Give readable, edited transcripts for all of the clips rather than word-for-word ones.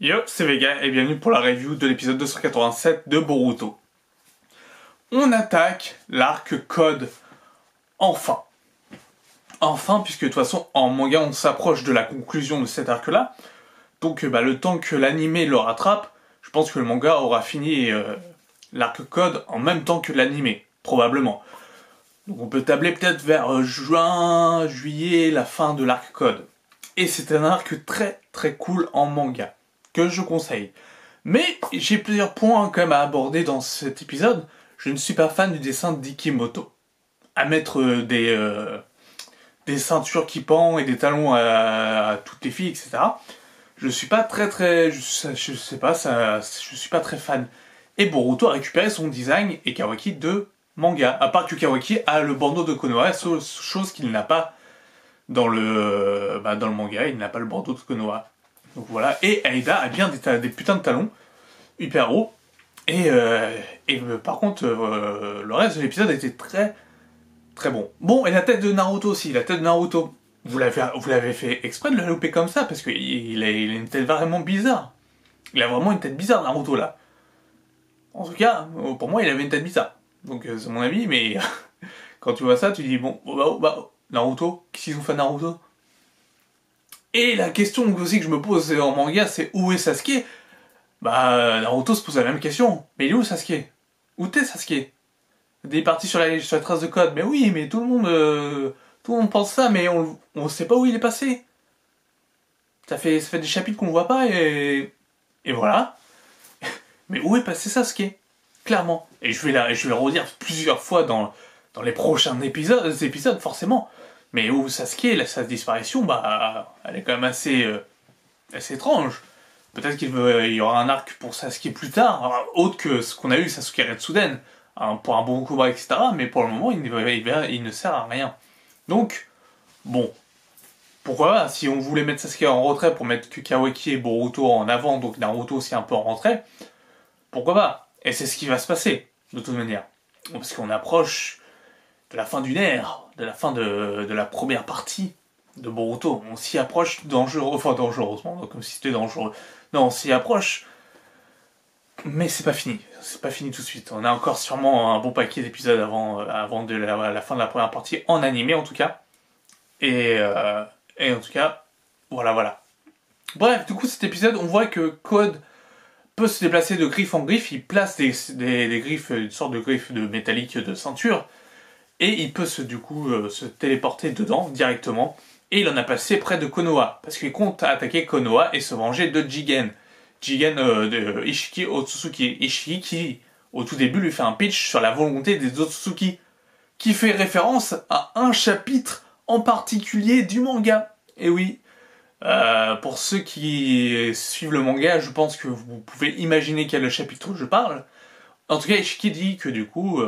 Yo, c'est Vega et bienvenue pour la review de l'épisode 287 de Boruto. On attaque l'arc Code, enfin. Enfin, puisque de toute façon, en manga, on s'approche de la conclusion de cet arc-là. Donc, le temps que l'animé le rattrape, je pense que le manga aura fini l'arc Code en même temps que l'animé, probablement. Donc on peut tabler peut-être vers juin, juillet, la fin de l'arc Code. Et c'est un arc très très cool en manga, que je conseille. Mais j'ai plusieurs points quand même à aborder dans cet épisode. Je ne suis pas fan du dessin d'Ikimoto. À mettre des ceintures qui pendent et des talons à toutes les filles, etc. Je suis pas très... Je sais pas, je suis pas très fan. Et Boruto a récupéré son design et Kawaki de manga. À part que Kawaki a le bandeau de Konoha, chose qu'il n'a pas dans le manga, il n'a pas le bandeau de Konoha. Donc voilà, et Aida a bien des putains de talons, hyper hauts. Et par contre, le reste de l'épisode était très très bon. Bon, et la tête de Naruto aussi, la tête de Naruto. Vous l'avez fait exprès de la louper comme ça, parce qu'il a une tête vraiment bizarre. Il a vraiment une tête bizarre, Naruto, là. En tout cas, pour moi, il avait une tête bizarre. Donc c'est mon avis, mais quand tu vois ça, tu dis, bon, Naruto, qu'est-ce qu'ils ont fait à Naruto? Et la question aussi que je me pose en manga, c'est où est Sasuke? Naruto se pose la même question. Mais il est où Sasuke? Où t'es Sasuke? Il est parti sur la trace de Code. Mais oui, mais tout le monde pense ça, mais on sait pas où il est passé. Ça fait des chapitres qu'on voit pas et voilà. Mais où est passé Sasuke? Clairement. Et je vais le redire plusieurs fois dans les prochains épisodes forcément. Mais où Sasuke, sa disparition, elle est quand même assez étrange. Peut-être qu'il y aura un arc pour Sasuke plus tard, autre que ce qu'on a eu Sasuke Retsuden, pour un bon combat, etc. Mais pour le moment, il ne sert à rien. Donc, bon, pourquoi pas, si on voulait mettre Sasuke en retrait pour mettre Kawaki et Boruto en avant, donc Naruto aussi un peu en retrait, pourquoi pas? Et c'est ce qui va se passer, de toute manière. Parce qu'on approche de la fin d'une ère, de la fin de la première partie de Boruto. On s'y approche dangereusement, donc comme si c'était dangereux. Non, on s'y approche, mais c'est pas fini. C'est pas fini tout de suite. On a encore sûrement un bon paquet d'épisodes avant de la fin de la première partie, en animé en tout cas. Et en tout cas, voilà. Bref, du coup cet épisode, on voit que Code peut se déplacer de griffe en griffe. Il place des griffes, une sorte de griffe de métallique de ceinture. Et il peut se téléporter dedans directement. Et il en a passé près de Konoha. Parce qu'il compte attaquer Konoha et se venger de Jigen. Jigen de Ishiki Otsutsuki. Ishiki qui, au tout début, lui fait un pitch sur la volonté des Otsutsuki. Qui fait référence à un chapitre en particulier du manga. Et oui, pour ceux qui suivent le manga, je pense que vous pouvez imaginer quel chapitre je parle. En tout cas, Ishiki dit que du coup...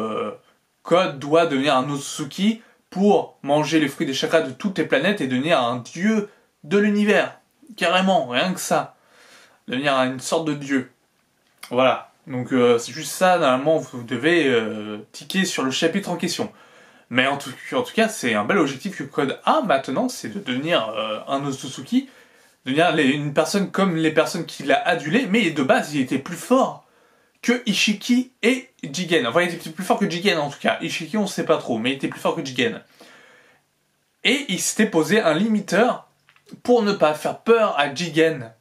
Code doit devenir un Otsutsuki pour manger les fruits des chakras de toutes les planètes et devenir un dieu de l'univers. Carrément, rien que ça. Devenir une sorte de dieu. Voilà. Donc c'est juste ça, normalement, vous devez ticker sur le chapitre en question. Mais en tout cas, c'est un bel objectif que Code a maintenant, c'est de devenir un Otsutsuki, devenir une personne comme les personnes qui l'a adulé, mais de base, il était plus fort que Ishiki et Jigen. Enfin, il était plus fort que Jigen en tout cas. Ishiki, on sait pas trop, mais il était plus fort que Jigen. Et il s'était posé un limiteur pour ne pas faire peur à Jigen.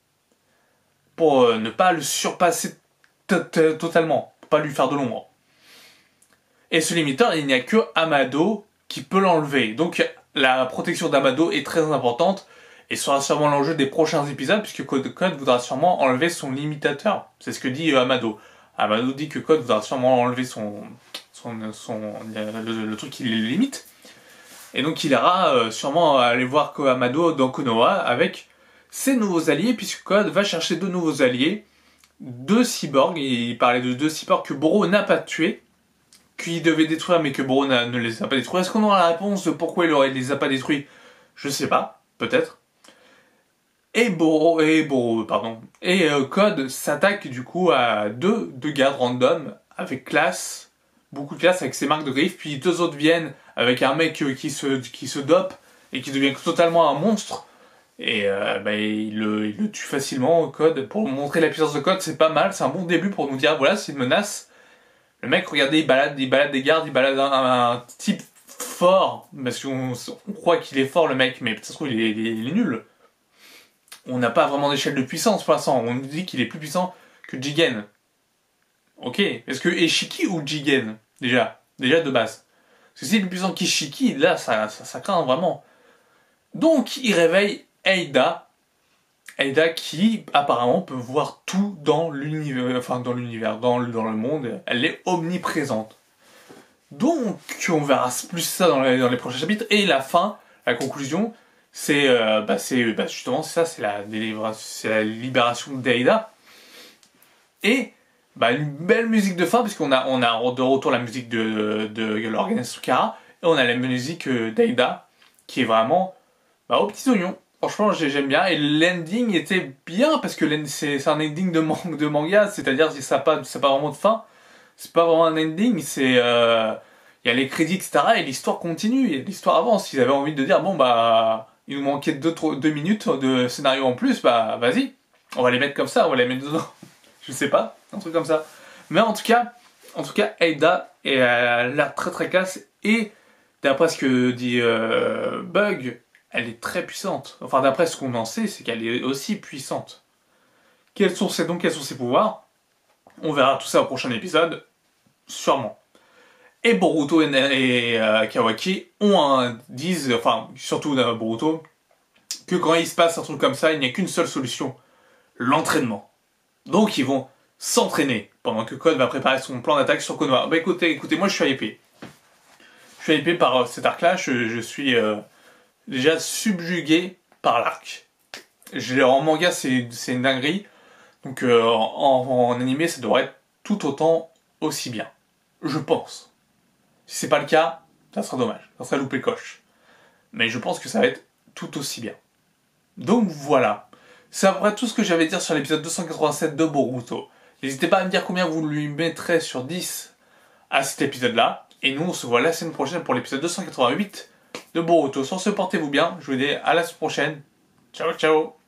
Pour ne pas le surpasser totalement. Pour pas lui faire de l'ombre. Et ce limiteur, il n'y a que Amado qui peut l'enlever. Donc la protection d'Amado est très importante et sera sûrement l'enjeu des prochains épisodes puisque Code voudra sûrement enlever son limitateur. C'est ce que dit Amado. Amado dit que Code voudra sûrement enlever le truc qui les limite. Et donc il ira sûrement aller voir Amado dans Konoha avec ses nouveaux alliés, puisque Code va chercher de nouveaux alliés, deux cyborgs. Il parlait de deux cyborgs que Boro n'a pas tués, qu'il devait détruire mais que Boro ne les a pas détruits. Est-ce qu'on aura la réponse de pourquoi il les a pas détruits? Je sais pas, peut-être. Et Code s'attaque du coup à deux gardes random avec classe, beaucoup de classe avec ses marques de griffes, puis deux autres viennent avec un mec qui se dope et qui devient totalement un monstre Et il le tue facilement, Code. Pour montrer la puissance de Code, c'est pas mal, c'est un bon début pour nous dire, voilà, c'est une menace. Le mec, regardez, il balade des gardes, il balade un type fort, parce qu'on croit qu'il est fort le mec, mais ça se trouve il est nul. On n'a pas vraiment d'échelle de puissance pour l'instant, on nous dit qu'il est plus puissant que Jigen. Ok, est-ce que Ishiki ou Jigen déjà de base. Parce que s'il est plus puissant qu'Ishiki, là ça craint vraiment. Donc il réveille Eida qui apparemment peut voir tout dans l'univers, dans le monde, elle est omniprésente. Donc, on verra plus ça dans les prochains chapitres. Et la fin, la conclusion, c'est justement ça, c'est la libération d'Eida. Et une belle musique de fin, puisqu'on a de retour la musique de l'organisme Sukara, et on a la musique d'Eida, qui est vraiment aux petits oignons. Franchement, j'aime bien. Et l'ending était bien, parce que c'est un ending de manga, c'est-à-dire que ça n'a pas vraiment de fin. C'est pas vraiment un ending, c'est... Il y a les crédits, etc. et l'histoire continue, et l'histoire avance. Ils avaient envie de dire, il nous manquait 2 minutes de scénario en plus, vas-y. On va les mettre comme ça, on va les mettre dedans. Je sais pas, un truc comme ça. Mais en tout cas, Eida a l'air très très classe, et d'après ce que dit Bug, elle est très puissante. Enfin, d'après ce qu'on en sait, c'est qu'elle est aussi puissante. Quels sont ses pouvoirs? On verra tout ça au prochain épisode, sûrement. Et Boruto et Kawaki disent, surtout Boruto, que quand il se passe un truc comme ça, il n'y a qu'une seule solution, l'entraînement. Donc ils vont s'entraîner, pendant que Code va préparer son plan d'attaque sur Konoha. Écoutez, moi je suis hypé. Je suis hypé par cet arc-là, je suis déjà subjugué par l'arc. En manga, c'est une dinguerie, donc en animé, ça devrait être tout autant aussi bien. Je pense. Si c'est pas le cas, ça sera dommage, ça sera loupé coche. Mais je pense que ça va être tout aussi bien. Donc voilà, c'est à peu près tout ce que j'avais à dire sur l'épisode 287 de Boruto. N'hésitez pas à me dire combien vous lui mettrez sur 10 à cet épisode-là. Et nous, on se voit la semaine prochaine pour l'épisode 288 de Boruto. Sur ce, portez-vous bien, je vous dis à la semaine prochaine. Ciao, ciao.